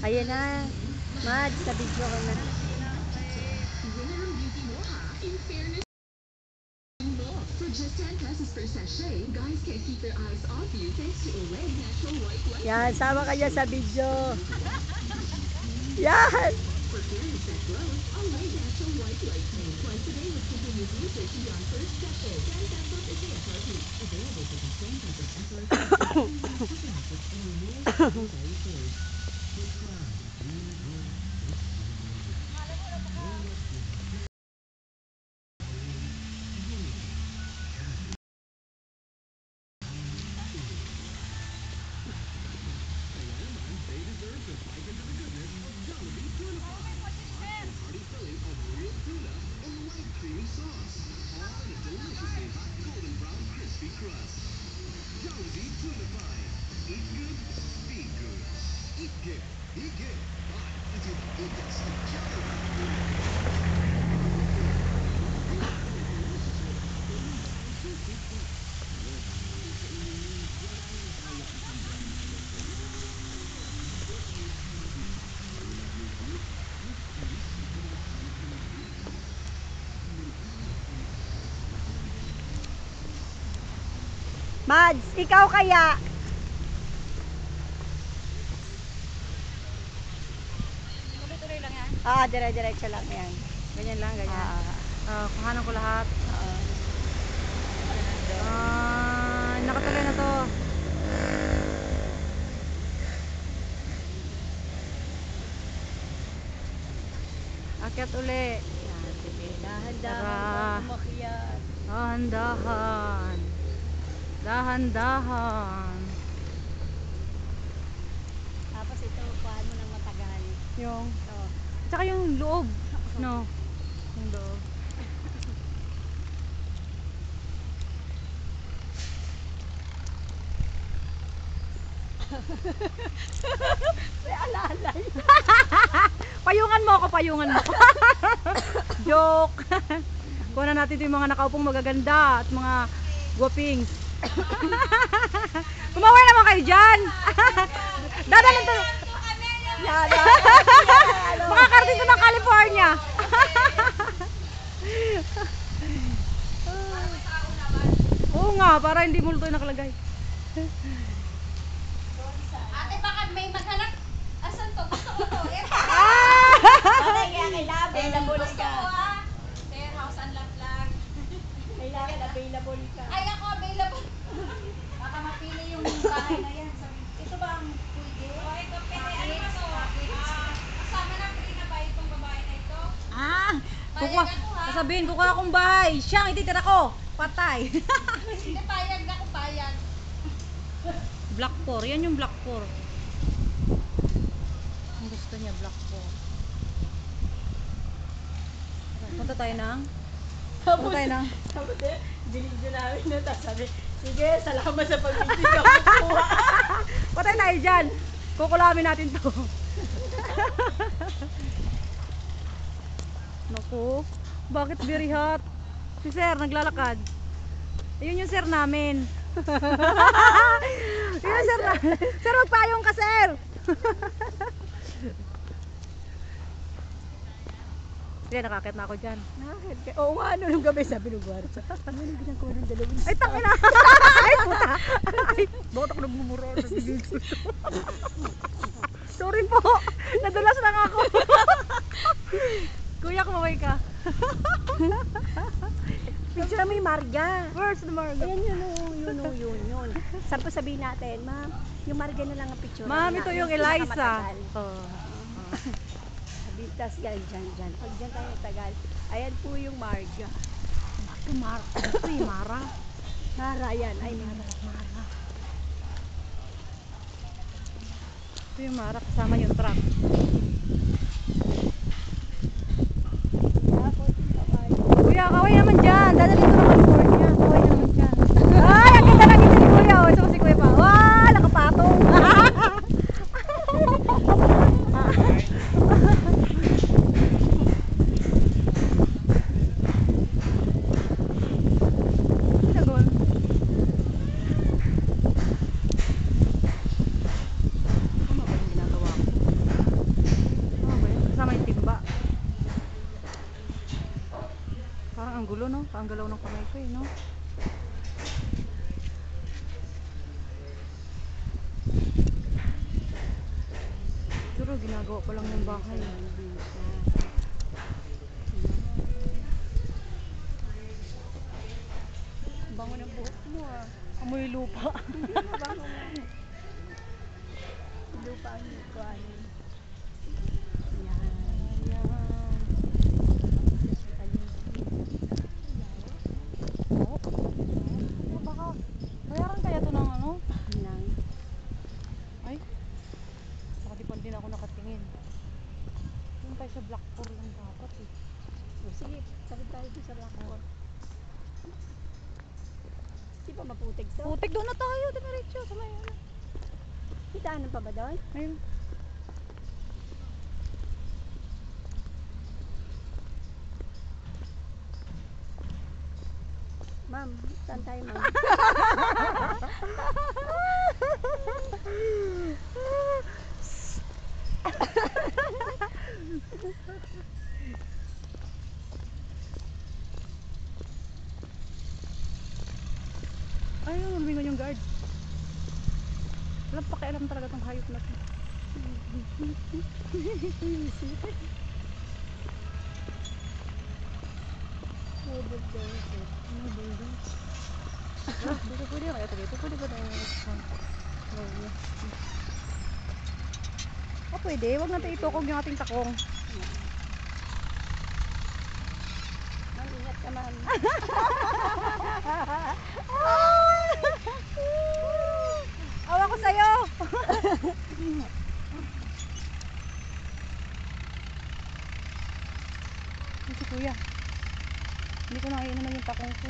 Ayan na. Mads, sa video ko na. For just 10 pesos per sachet, guys can't keep their eyes off you thanks to Olay Natural White Light. Yan, sama kanya sa video. Yan! For fairness that glows, Olay Natural White Light Cream. Twice a day with continuous usage beyond first sachet. 10 pesos is the FRP. Available for constrained purpose Mads, ikaw kaya? Tuloy-tuloy lang yan. Dire-diretso lang yan. Ganyan lang, ganyan. Kuhanan ko lahat. Nakatuloy na to. Akyat uli. Dahan-dahan, umakyat. Dahan-dahan. Dahan-dahan. Tapos ito, kuhaan mo ng matagal. Yung, Oh. tsaka yung loob. No. Yung loob. May alalay. Payungan mo ako, payungan mo. Joke. Kuha na natin yung mga nakaupong magaganda at mga guwapings. Kumaway naman kayo dyan. Dadalan to. Mga kartito ng California. Oo nga, para hindi multo yung nakalagay. Ate, baka may maghanap. Asan to? Gusto ko to. Available Gusto ka. ko ah. Warehouse and laplag. Kailangan available ka. Ay, ako available. Baka mapili yung bahay na yan. Sabi, ito ba ang pwede? O, ito pwede. Ano ba to? Kasama na free na ba itong babae na ito? Kukuha, sasabihin, kukuha akong bahay. Siyang ititira ko. Patay. Hindi, payag na kung payag. Black 4. Yan yung Black 4. Ang gusto niya, Black 4. Punta tayo ng? Punta tayo ng? Tapos binigyan namin na. Tapos sabi, sige, salamat sa pagbibigay ka kukuha. Patay tayo dyan. Kukulamin natin to. Naku, bakit very hot? Si sir, naglalakad. Ayun yung sir namin. Yun yung sir namin. Sir, magpayong ka, sir. Sige, nakakit na ako dyan. Oo nga, ano nung gabi sabi ng gwardiya. Ano nung ginagawa ng dalawang Ay, tangina. Ay, puta. Ay, bakit ako nagmumura? Sorry po. Nadulas lang ako. Kuya, kumaway ka. Picture mo yung Marga. Where's the Margo? Ayan yun. Saan pa sabihin natin, ma'am? Yung Marga na lang ang picture. Ma'am, ito yung Eliza. Oh. Sabitas yan, dyan. Pag dyan tayo tagal. Ayan po yung Marga. Ito, Mara. Ito yung Mara. Mara yan. Ay, Mara. Ito yung Mara, kasama yung truck. Kuya, kaway naman dyan. Dadalhin ko ng California. Kaway naman dyan. Ay, ang ganda ng ngiti ni Kuya. Oh, ito si Kuya pa. Wow, nakapatong. Sagon. Ano ba yung ginagawa ko? gulo, no? Ang galaw ng kamay ko, eh, no? Pero ginagawa pa lang ng bahay. Bango ng buhok mo ah. Amoy lupa. Bango nga. Lupa ang lukuan. Yan. Oo. Baka, bayaran kaya to ng ano? Nang. Ay, baka di pa din ako nakatingin. Doon tayo sa Black 4 lang dapat eh. O, sige, sabit tayo doon sa lakor. Di ba maputik to? Putik, doon na tayo, diretso sa may ano. May daanan pa ba doon? Ayun. Ma'am, saan tayo ma'am? Ayun, lumingon yung guard. Walang pakialam talaga tong hayop na to. May bulldog. Ano ba yun? Dito pwede kaya ito dito. Pwede ba tayo? Oh, pwede. Huwag natin itukog yung ating takong. Ma'am, ingat ka ma'am. Awa ko sa'yo! Ay, si kuya. Hindi ko nakainuman yung takong ko.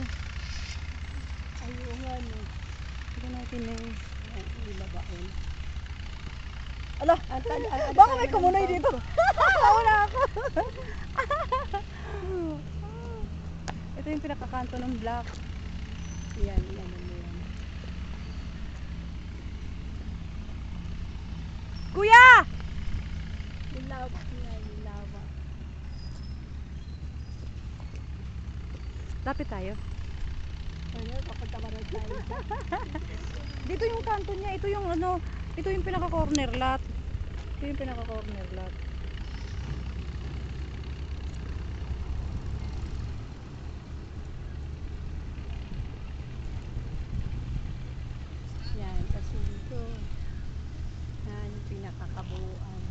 Ayun nga no. Hindi ko nakainuman. Hindi babaon. Ala! Baka may kumunay dito. Wala ako. Ito yung pinakakanto ng black. Yan, yan, yan. Kuya! Ilaw niya, ilawa. Lapit tayo. Ayun, papunta ba rin tayo? Dito yung kanto niya. Ito yung ano. Ito yung pinaka-corner lot. Ito yung pinaka-corner lot. Yan, kasi ito. Yan, yung pinakakabuuan.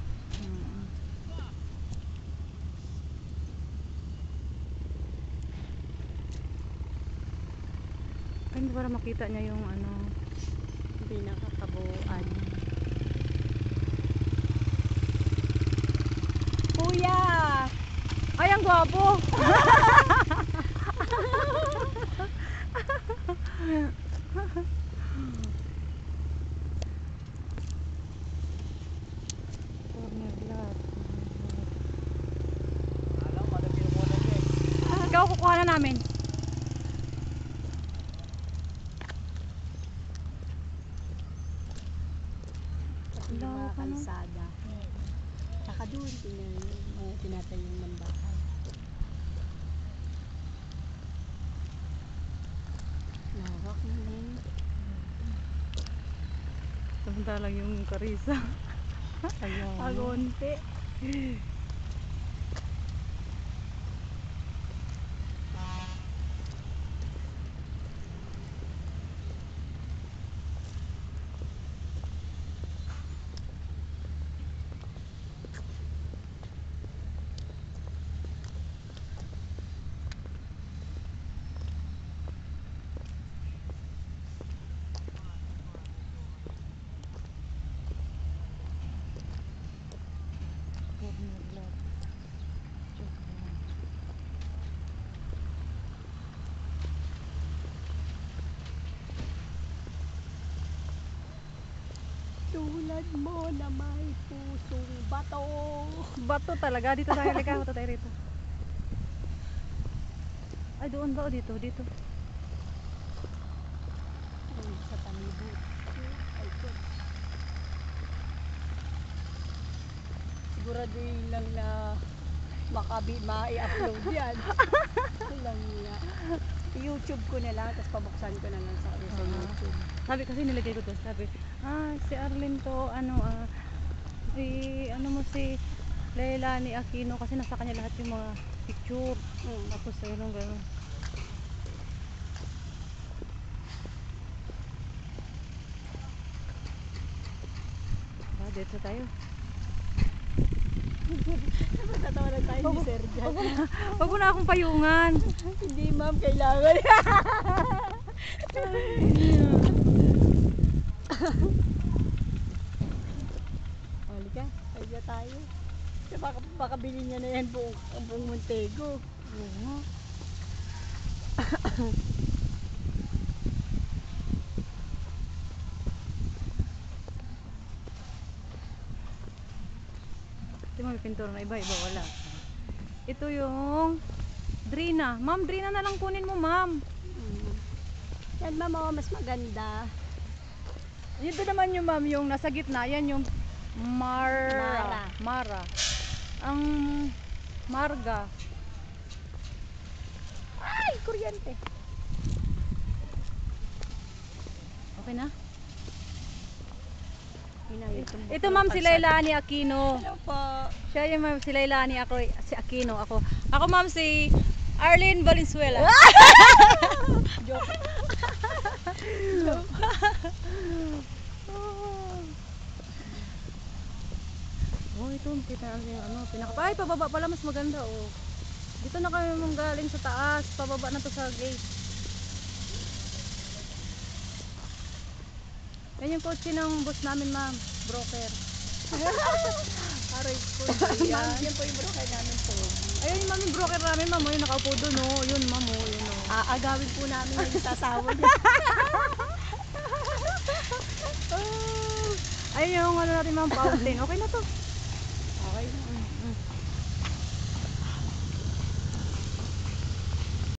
Ay, hindi para makita niya yung ano. Pinakakabuuan. Kuya! Ay, ang gwapo! Corner lot. Ikaw, kukuha na namin. Kasi yung Lawak, mga ano? kalsada. Saka doon, tinatayong ng bahay. Lawak mo na yun. Samantalang yung Karisa. Ayun. Agonte. Tulad mo na may pusong bato. Bato talaga. Dito tayo. Halika, bato tayo rito. Ay, doon ba o dito? Dito. Ay, sa palibot. Ay, ko. Siguraduhin lang na ma-i-upload yan. Alam niya. YouTube ko na lang, tapos pabuksan ko na lang sa YouTube. Sabi kasi nilagay ko doon, sabi, si Arlene to, si Leilani Aquino, kasi nasa kanya lahat yung mga picture. Tapos ayun, gano'n. Dito tayo. Natawanan tayo ni Sir Jan. Wag mo na akong payungan. Hindi ma'am, kailangan. Halika, halika tayo. Kasi baka bilhin niya na yan ang buong Montego. Oo nga. Ito may pintura na iba, wala. Ito yung Drina. Ma'am, Drina na lang kunin mo, ma'am. Yan ma'am, mas maganda. Ito naman yung ma'am, yung nasa gitna. Yan yung Mara. Mara. Ang Marga. Ay, kuryente. Okay na? Ito Ito ma'am, si Leilani Aquino. Hello po. Siya yung ma'am, si Leilani, ako si Aquino, ako. Ako ma'am, si Arlene Valenzuela. Joke. Oh, ito, kita natin yung pinaka. Ay, pababa pala, mas maganda, oh. Dito na kami manggaling sa taas, pababa na to sa gate. Yan yung kotse ng boss namin, ma'am. Broker. Aray po. Ma'am, yan po yung broker namin po. Ayun yung ma'am, yung broker namin, ma'am. Oh, yung nakaupo doon, oh. Yun, ma'am, oh. Yun, oh. Aagawin po namin yung sasawa niya. Ayun yung ano natin, ma'am, fountain. Okay na to.